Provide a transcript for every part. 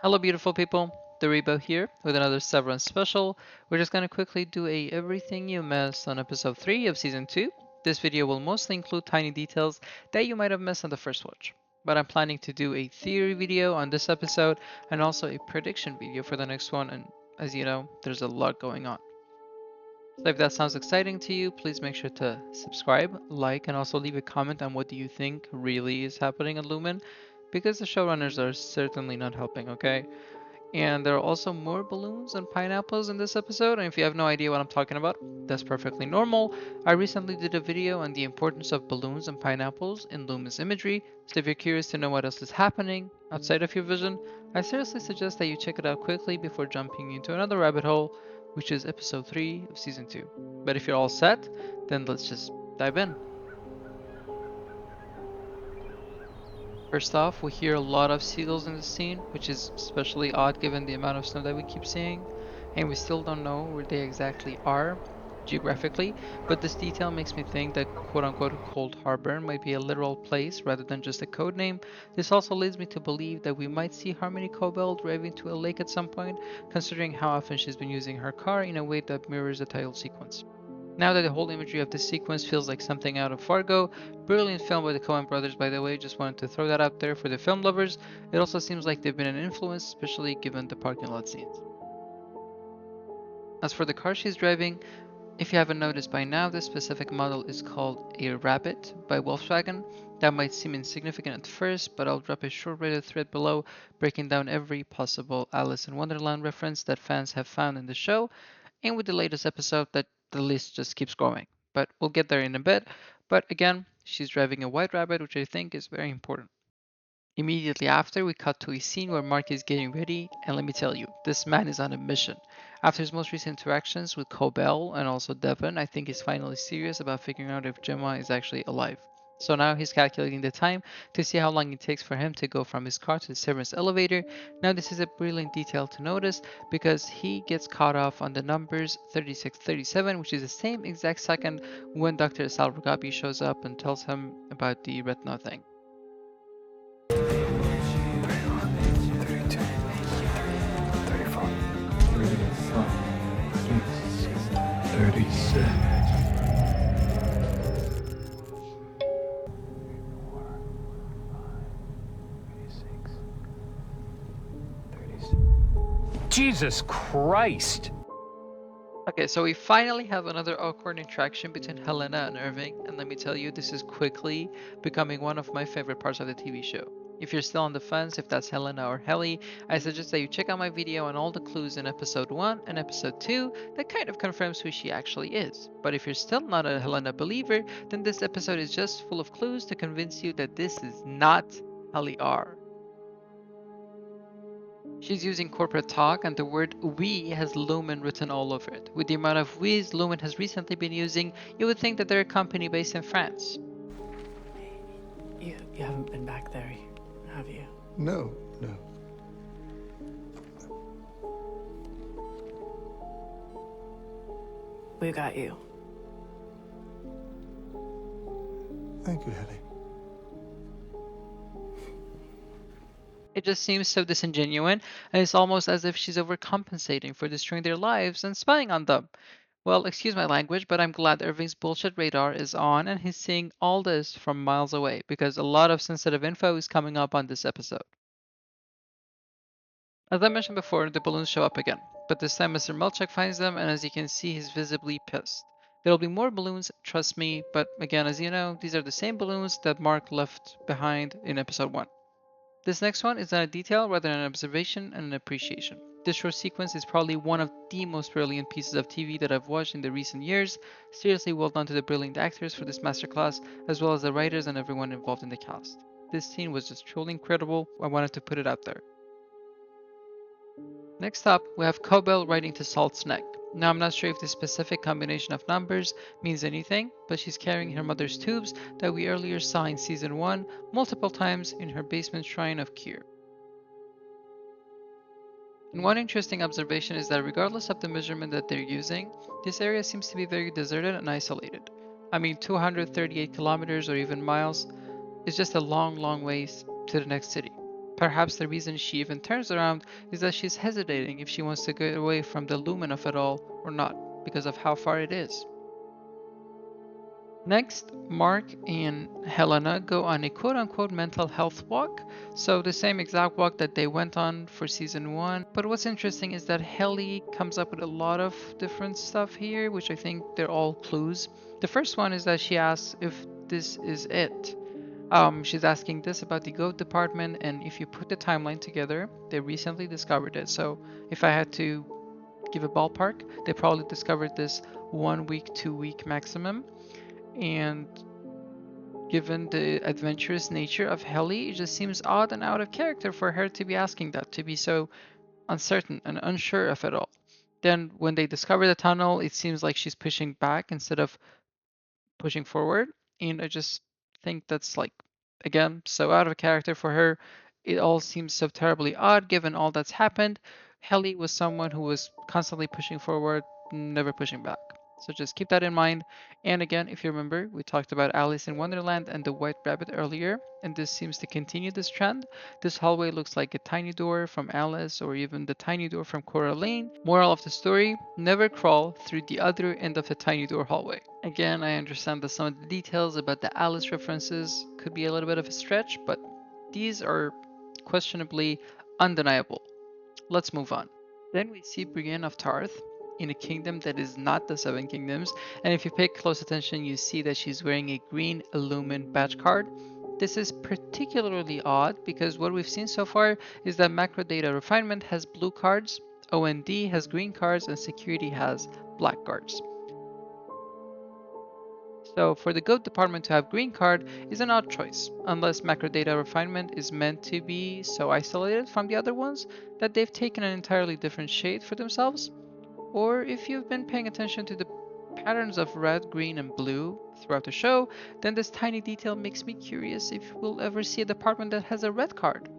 Hello beautiful people, Doribo here with another Severance special. We're just gonna quickly do a everything you missed on episode 3 of season 2. This video will mostly include tiny details that you might have missed on the first watch. But I'm planning to do a theory video on this episode and also a prediction video for the next one, and as you know, there's a lot going on. So if that sounds exciting to you, please make sure to subscribe, like, and also leave a comment on what do you think really is happening in Lumen, because the showrunners are certainly not helping, okay? And there are also more balloons and pineapples in this episode, and if you have no idea what I'm talking about, that's perfectly normal. I recently did a video on the importance of balloons and pineapples in Lumen's imagery, so if you're curious to know what else is happening outside of your vision, I seriously suggest that you check it out quickly before jumping into another rabbit hole, which is episode 3 of season 2. But if you're all set, then let's just dive in. First off, we hear a lot of seagulls in the scene, which is especially odd given the amount of snow that we keep seeing, and we still don't know where they exactly are geographically, but this detail makes me think that quote-unquote Cold Harbor might be a literal place rather than just a code name. This also leads me to believe that we might see Harmony Cobel driving to a lake at some point, considering how often she's been using her car in a way that mirrors the title sequence. Now that the whole imagery of this sequence feels like something out of Fargo, brilliant film by the Coen brothers by the way, just wanted to throw that out there for the film lovers. It also seems like they've been an influence, especially given the parking lot scenes. As for the car she's driving, if you haven't noticed by now, this specific model is called a Rabbit by Volkswagen. That might seem insignificant at first, but I'll drop a short Reddit thread below breaking down every possible Alice in Wonderland reference that fans have found in the show, and with the latest episode that the list just keeps growing. But we'll get there in a bit. But again, she's driving a white rabbit, which I think is very important. Immediately after, we cut to a scene where Mark is getting ready, and let me tell you, this man is on a mission. After his most recent interactions with Cobel and also Devon, I think he's finally serious about figuring out if Gemma is actually alive. So now he's calculating the time to see how long it takes for him to go from his car to the Severance elevator. Now this is a brilliant detail to notice because he gets caught off on the numbers 3637, which is the same exact second when Dr. Salvagabi shows up and tells him about the retina thing. 36. Jesus Christ! Okay, so we finally have another awkward interaction between Helena and Irving, and let me tell you, this is quickly becoming one of my favorite parts of the TV show. If you're still on the fence if that's Helena or Helly, I suggest that you check out my video on all the clues in episode 1 and episode 2 that kind of confirms who she actually is. But if you're still not a Helena believer, then this episode is just full of clues to convince you that this is not Helly R. She's using corporate talk and the word we has Lumen written all over it. With the amount of we's Lumen has recently been using, you would think that they're a company based in France. You haven't been back there, have you? No. We got you. Thank you, Helly. It just seems so disingenuous, and it's almost as if she's overcompensating for destroying their lives and spying on them. Well, excuse my language, but I'm glad Irving's bullshit radar is on and he's seeing all this from miles away because a lot of sensitive info is coming up on this episode. As I mentioned before, the balloons show up again, but this time Mr. Melchek finds them, and as you can see, he's visibly pissed. There'll be more balloons, trust me, but again, as you know, these are the same balloons that Mark left behind in episode 1. This next one is not a detail, rather an observation and an appreciation. This short sequence is probably one of the most brilliant pieces of TV that I've watched in the recent years. Seriously well done to the brilliant actors for this masterclass, as well as the writers and everyone involved in the cast. This scene was just truly incredible. I wanted to put it out there. Next up, we have Cobel writing to Salt's neck. Now I'm not sure if this specific combination of numbers means anything, but she's carrying her mother's tubes that we earlier saw in season 1 multiple times in her basement shrine of Kyr. And one interesting observation is that regardless of the measurement that they're using, this area seems to be very deserted and isolated. I mean, 238 kilometers or even miles is just a long ways to the next city. Perhaps the reason she even turns around is that she's hesitating if she wants to get away from the lumen of it all or not, because of how far it is. Next, Mark and Helena go on a quote-unquote mental health walk, so the same exact walk that they went on for season 1. But what's interesting is that Helly comes up with a lot of different stuff here, which I think they're all clues. The first one is that she asks if this is it. She's asking this about the goat department, and if you put the timeline together, they recently discovered it. So if I had to give a ballpark, they probably discovered this 1 week, 2 week maximum. And given the adventurous nature of Helly, it just seems odd and out of character for her to be asking that, to be so uncertain and unsure of it all. Then when they discover the tunnel, it seems like she's pushing back instead of pushing forward. And I just think that's like, again, so out of character for her. It all seems so terribly odd given all that's happened. Helly was someone who was constantly pushing forward, never pushing back. So just keep that in mind. And again, if you remember, we talked about Alice in Wonderland and the White Rabbit earlier, and this seems to continue this trend. This hallway looks like a tiny door from Alice or even the tiny door from Coraline. Moral of the story, never crawl through the other end of the tiny door hallway. Again, I understand that some of the details about the Alice references could be a little bit of a stretch, but these are questionably undeniable. Let's move on. Then we see Brienne of Tarth in a kingdom that is not the Seven Kingdoms, and if you pay close attention, you see that she's wearing a green Illumin badge card. This is particularly odd because what we've seen so far is that Macro Data Refinement has blue cards, OND has green cards, and Security has black cards. So for the goat department to have green card is an odd choice, unless macro data refinement is meant to be so isolated from the other ones that they've taken an entirely different shade for themselves. Or if you've been paying attention to the patterns of red, green, and blue throughout the show, then this tiny detail makes me curious if we'll ever see a department that has a red card.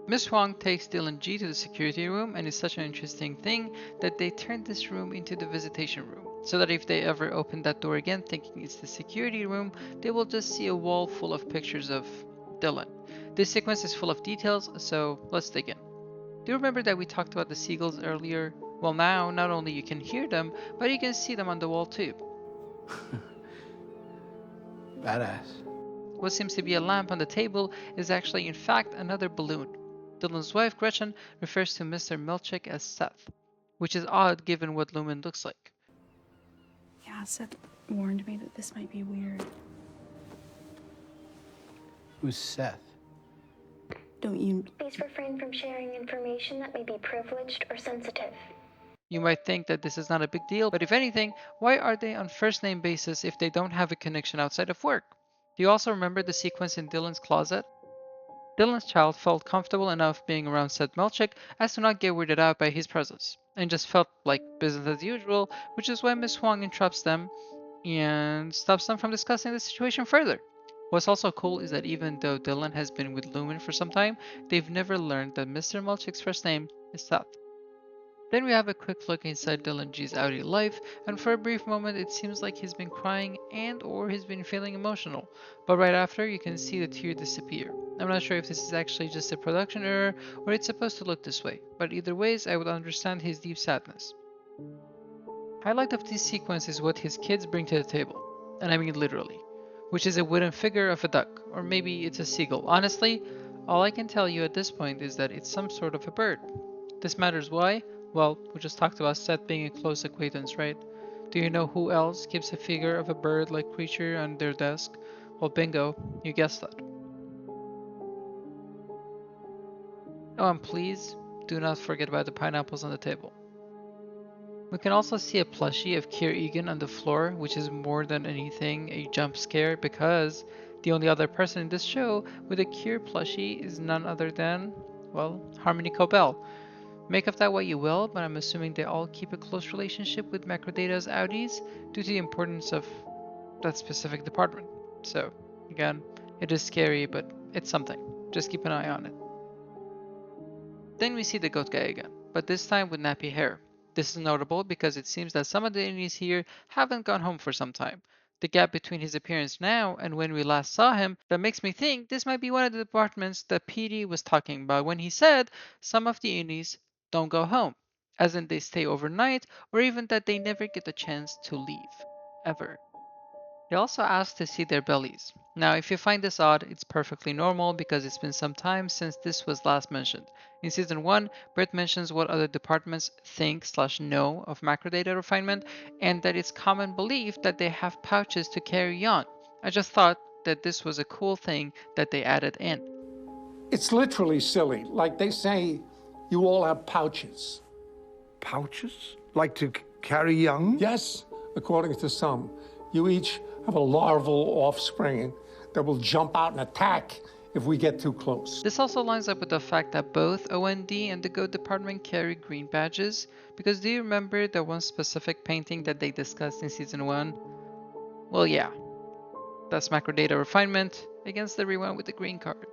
Miss Huang takes Dylan G to the security room, and it's such an interesting thing that they turned this room into the visitation room, so that if they ever open that door again thinking it's the security room, they will just see a wall full of pictures of Dylan. This sequence is full of details, so let's dig in. Do you remember that we talked about the seagulls earlier? Well, now not only you can hear them, but you can see them on the wall too. Badass. What seems to be a lamp on the table is actually in fact another balloon. Dylan's wife, Gretchen, refers to Mr. Milchick as Seth, which is odd given what Lumen looks like. Yeah, Seth warned me that this might be weird. Who's Seth? Don't you? Please refrain from sharing information that may be privileged or sensitive. You might think that this is not a big deal, but if anything, why are they on first name basis if they don't have a connection outside of work? Do you also remember the sequence in Dylan's closet? Dylan's child felt comfortable enough being around Seth Melchick as to not get weirded out by his presence, and just felt like business as usual, which is why Miss Huang interrupts them and stops them from discussing the situation further. What's also cool is that even though Dylan has been with Lumen for some time, they've never learned that Mr. Melchick's first name is Seth. Then we have a quick look inside Dylan G's outie life, and for a brief moment it seems like he's been crying and or he's been feeling emotional, but right after you can see the tear disappear. I'm not sure if this is actually just a production error or it's supposed to look this way, but either ways I would understand his deep sadness. Highlight of this sequence is what his kids bring to the table, and I mean literally, which is a wooden figure of a duck, or maybe it's a seagull. Honestly, all I can tell you at this point is that it's some sort of a bird. This matters why? Well, we just talked about Seth being a close acquaintance, right? Do you know who else keeps a figure of a bird-like creature on their desk? Well, bingo, you guessed that. Oh, and please, do not forget about the pineapples on the table. We can also see a plushie of Kier Egan on the floor, which is more than anything a jump scare because the only other person in this show with a Kier plushie is none other than, well, Harmony Cobel. Make of that what you will, but I'm assuming they all keep a close relationship with Macrodata's outies due to the importance of that specific department. So, again, it is scary, but it's something. Just keep an eye on it. Then we see the goat guy again, but this time with nappy hair. This is notable because it seems that some of the enemies here haven't gone home for some time. the gap between his appearance now and when we last saw him that makes me think this might be one of the departments that PD was talking about when he said some of the unis don't go home, as in they stay overnight or even that they never get the chance to leave, ever. He also asked to see their bellies. Now, if you find this odd, it's perfectly normal because it's been some time since this was last mentioned. In season 1, Brett mentions what other departments think/know of macrodata refinement and that it's common belief that they have pouches to carry on. I just thought that this was a cool thing that they added in. It's literally silly. Like they say, you all have pouches. Pouches? Like to carry young? Yes, according to some. You each have a larval offspring that will jump out and attack if we get too close. This also lines up with the fact that both OND and the Go department carry green badges, because do you remember the one specific painting that they discussed in season 1? Well, yeah, that's macrodata refinement against everyone with the green card.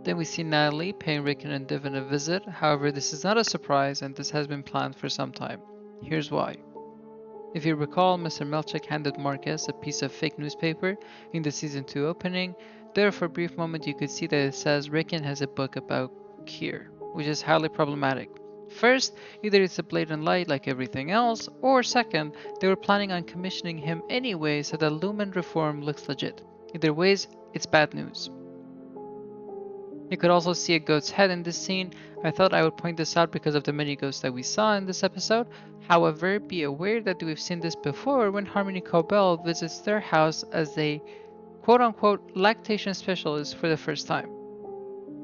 Then we see Natalie paying Rickon and Devin a visit. However, this is not a surprise and this has been planned for some time. Here's why. If you recall, Mr. Melchick handed Marcus a piece of fake newspaper in the season 2 opening. There for a brief moment you could see that it says Rickon has a book about Kier, which is highly problematic. First, either it's a blatant lie like everything else, or second, they were planning on commissioning him anyway so that Lumen reform looks legit. Either ways, it's bad news. You could also see a goat's head in this scene. I thought I would point this out because of the many ghosts that we saw in this episode. However, be aware that we've seen this before when Harmony Cobel visits their house as a quote-unquote lactation specialist for the first time.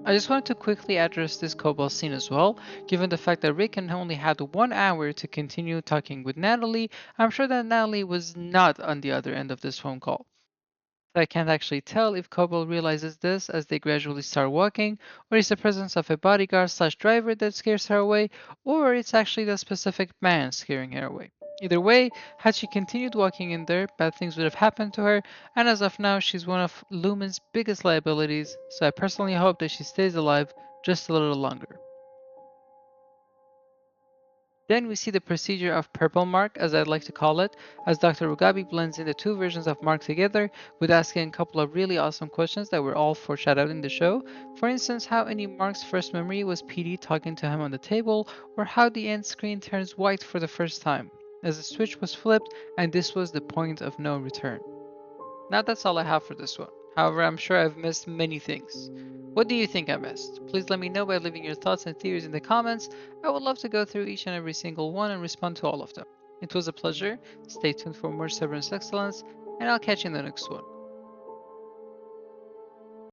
I just wanted to quickly address this Cobel scene as well. Given the fact that Rickon only had 1 hour to continue talking with Natalie, I'm sure that Natalie was not on the other end of this phone call. I can't actually tell if Cobel realizes this as they gradually start walking, or it's the presence of a bodyguard/driver that scares her away, or it's actually the specific man scaring her away. Either way, had she continued walking in there, bad things would have happened to her, and as of now, she's one of Lumen's biggest liabilities, so I personally hope that she stays alive just a little longer. Then we see the procedure of Purple Mark, as I'd like to call it, as Dr. Ugabi blends in the 2 versions of Mark together with asking a couple of really awesome questions that were all foreshadowed in the show. For instance, how any Mark's first memory was PD talking to him on the table, or how the end screen turns white for the first time, as the switch was flipped and this was the point of no return. Now that's all I have for this one. However, I'm sure I've missed many things. What do you think I missed? Please let me know by leaving your thoughts and theories in the comments. I would love to go through each and every single one and respond to all of them. It was a pleasure. Stay tuned for more Severance excellence, and I'll catch you in the next one.